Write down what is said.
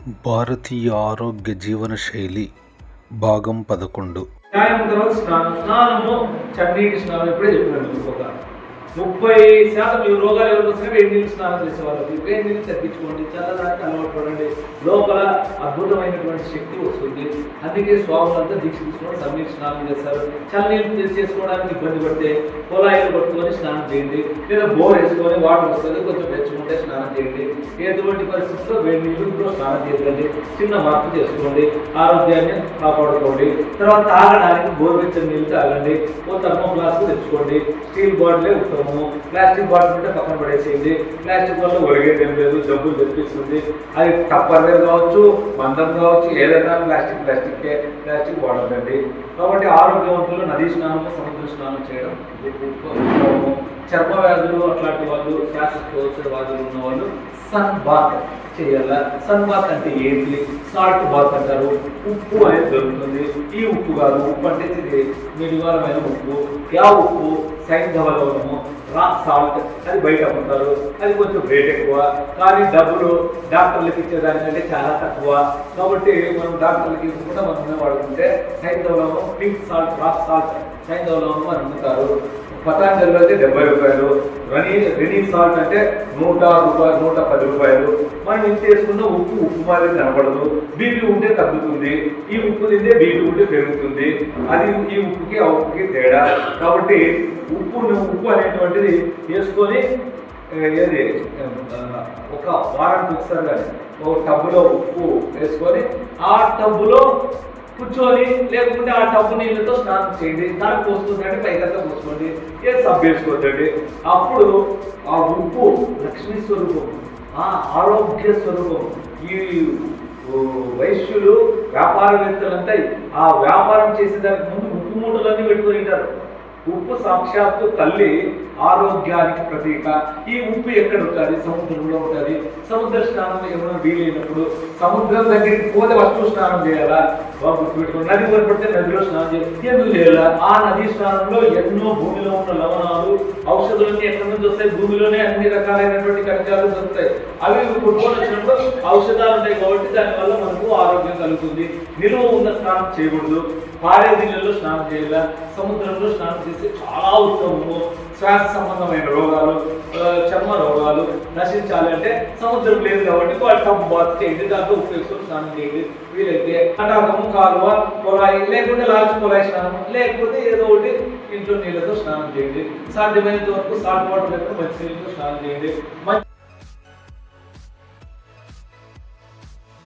భారతీయ ఆరోగ్య జీవనశైలి భాగం 11. వ్యాయామం తర్వాత స్నానము చన్నీటి స్నానం ఎప్పుడే చెప్పినట్టు ఒక 30% ఈ రోగాలు ఎవరికి వస్తే వేడి నీళ్ళు స్నానం చేసేవాళ్ళకి వేడి నీళ్ళు తగ్గించుకోండి, చల్లదానికి అలవాటు పడండి. లోపల అద్భుతమైనటువంటి శక్తి వస్తుంది. అందుకే స్వాములంతా దీక్ష తీసుకొని సన్నీటి స్నానం చేస్తారు. చల్లనీళ్ళు చేసుకోవడానికి ఇబ్బంది పడితే కుళాయిలు పట్టుకొని స్నానం చేయండి, లేదా బోర్ వేసుకొని వాటర్ వస్తుంది కొంచెం పెంచుకుంటే స్నానం చేయండి. ఎటువంటి పరిస్థితుల్లో వేడి నీళ్ళు స్నానం చేయకండి. చిన్న మార్పు చేసుకోండి, ఆరోగ్యాన్ని కాపాడుకోండి. తర్వాత తాగడానికి గోరువెచ్చని నీళ్ళు తాగండి. ఓ థర్మో ఫ్లాస్క్ తెచ్చుకోండి. స్టీల్ బాటిలే ఉత్తమము. ప్లాస్టిక్ బాటిల్ ఉంటే పక్కన పడేసేయండి. ప్లాస్టిక్ వల్ల ఒరిగేదేం లేదు, జబ్బులు తెప్పిస్తుంది. అది టప్పర్వేర్ కావచ్చు, మందం కావచ్చు, ఏదైనా ప్లాస్టిక్ వాడకండి. కాబట్టి ఆరోగ్యవంతులు నదీ స్నానము, సముద్ర స్నానం చేయడం ఉత్తమము. చర్మ వ్యాధులు అట్లాంటి వాళ్ళు, శ్వాసకోశ వ్యాధులు ఉన్న వాళ్ళు సన్ బాత్ చేయాల. సన్ బాత్ అంటే ఏంటి? సాల్ట్ బాత్ అంటారు. ఉప్పు అనేది దొరుకుతుంది. ఈ ఉప్పు కాదు, ఉప్పు అంటే ఇది నిర్వాలమైన ఉప్పు. యా ఉప్పు సైంధవ లవణము, రాక్ సాల్ట్, అది బయట అమ్ముతారు. అది కొంచెం రేట్ ఎక్కువ, కానీ డబ్బులు డాక్టర్లకు ఇచ్చేదానికంటే చాలా తక్కువ. కాబట్టి మనం డాక్టర్లకి ఇవ్వకుండా మనమే వాడుకుంటే సైంధవ లవణం, పింక్ సాల్ట్, రాక్ సాల్ట్, సైంధవ లవణం అని అమ్ముతారు. పతాంజలిలో అయితే 70 రూపాయలు. రెనీ సాల్ట్ అంటే 100 రూపాయలు, 110 రూపాయలు. మనం ఇంత వేసుకున్న ఉప్పు మాదిరి కనపడదు. బీపీ ఉంటే తగ్గుతుంది. ఈ ఉప్పు తింటే బీపీ ఉంటే పెరుగుతుంది. అది ఈ ఉప్పుకి ఆ ఉప్పుకి తేడా. కాబట్టి ఉప్పు అనేటువంటిది వేసుకొని ఏది ఒక వారానికి ఒకసారి కానీ ఒక టబ్బులో ఉప్పు వేసుకొని ఆ టబ్బులో కూర్చొని, లేకుంటే ఆ టబ్బు నీళ్ళతో స్నానం చేయండి. దానికి పోస్తుందంటే పైకంతా పోసుకోండి, ఏ సబ్బు వేసుకోవద్దండి. అప్పుడు ఆ ఉప్పు లక్ష్మీ స్వరూపం, ఆ ఆరోగ్య స్వరూపం. ఈ వైశ్యులు వ్యాపారవేత్తలంతా ఆ వ్యాపారం చేసేదానికి ముందు ఉప్పు మూటలన్నీ పెట్టుకొని ఉంటారు. ఉప్పు సాక్షాత్తు తల్లి, ఆరోగ్యానికి ప్రతీక. ఈ ఉప్పు ఎక్కడ ఉంటుంది? సముద్రంలో ఉంటుంది. సముద్ర స్నానం ఏమైనా వీలైనప్పుడు సముద్రం దగ్గరికి పోతే వస్తు స్నానం చేయాలా? బాగా గుర్తుపెట్టుకోండి. నది పడితే నదిలో స్నానం చేయాలి. ఎందుకు చేయాలా? ఆ నదీ స్నానంలో ఎన్నో భూమిలో ఉన్న లవణాలు, ఔషధాలన్నీ ఎక్కడి నుంచి వస్తాయి? భూమిలోనే అన్ని రకాలైనటువంటి ఖనిజాలు దొరుకుతాయి. అవి కొట్టుకొని వచ్చినప్పుడు ఔషధాలు ఉంటాయి కాబట్టి దానివల్ల మనకు ఆరోగ్యం కలుగుతుంది. నిలువ ఉన్న స్నానం చేయకూడదు. పారే నీళ్ళలో స్నానం చేయాల. సముద్రంలో స్నానం చేస్తే చాలా ఉత్తమము. శ్వాస సంబంధమైన రోగాలు, చర్మ రోగాలు నశించాలి అంటే సముద్రం లేదు కాబట్టి టబ్ బాత్ చేయండి. దాంట్లో ఉప్పు వేసుకొని స్నానం చేయండి. వీలైతే తటాకము, కాలువ, పొలాయి, లేకుంటే లాల్చి పొలాయి స్నానం, లేకపోతే ఏదో ఒకటి ఇంట్లో నీళ్ళతో స్నానం చేయండి. సాధ్యమైనంత వరకు సాల్ట్ వాటర్ లేకుండా మంచి నీళ్ళతో స్నానం చేయండి.